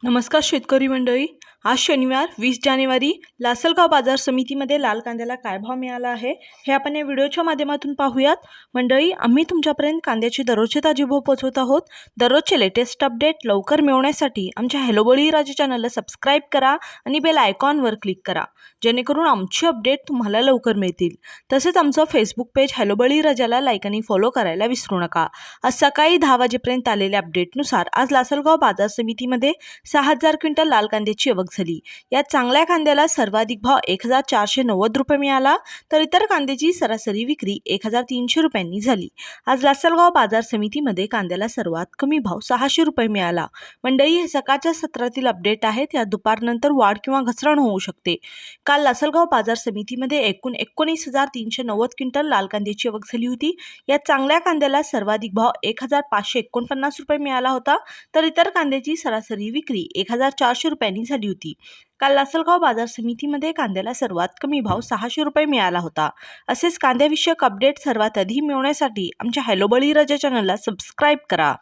नमस्कार शेतकरी मंडळी। आज शनिवार 20 जानेवारी लासलगाव बाजार समितीमध्ये लाल कांद्याला काय भाव मिळाला आहे हे आपण या व्हिडिओच्या माध्यमातून पाहूयात। मंडळी, आम्ही तुमच्यापर्यंत कांद्याचे दररोजचे ताजे भाव पोहोचवत आहोत। दररोजचे लेटेस्ट अपडेट लवकर मिळवण्यासाठी आमच्या हॅलो बळीराजा चॅनलला सबस्क्राइब करा आणि बेल आयकॉनवर क्लिक करा, जेणेकरून आमची अपडेट तुम्हाला लवकर मिळतील। तसेच आमचं फेसबुक पेज हॅलो बळीराजाला लाईक आणि फॉलो करायला विसरू नका। आज सकाळी 10 वाजेपर्यंत आलेल्या अपडेटनुसार आज लासलगाव बाजार समितीमध्ये 6,000 क्विंटल लाल कांद्याची आवक झाली। या चांगल्या कांद्याला सर्वाधिक भाव 1,490 रुपये मिळाला, तर इतर कांद्याची सरासरी विक्री 1,300 रुपयांनी झाली। आज लासलगाव बाजार समितीमध्ये कांद्याला सर्वात कमी भाव 600 रुपये मिळाला। मंडळी, हे सकाळच्या सत्रातील अपडेट आहेत। या दुपारनंतर वाढ किंवा घसरण होऊ शकते। काल लासलगाव बाजार समितीमध्ये एकूण 19,390 क्विंटल लाल कांद्याची आवक झाली होती। या चांगल्या कांद्याला सर्वाधिक भाव 1,549 रुपये मिळाला होता, तर इतर कांद्याची सरासरी विक्री 1,400 रुपयांनी झाली होती। काल लासलगाव बाजार समितीमध्ये कांद्याला सर्वात कमी भाव 600 रुपये मिळाला होता। असेच कांद्याविषयक अपडेट सर्वात आधी मिळवण्यासाठी आमच्या हॅलो बळीराजा चॅनलला सबस्क्राइब करा।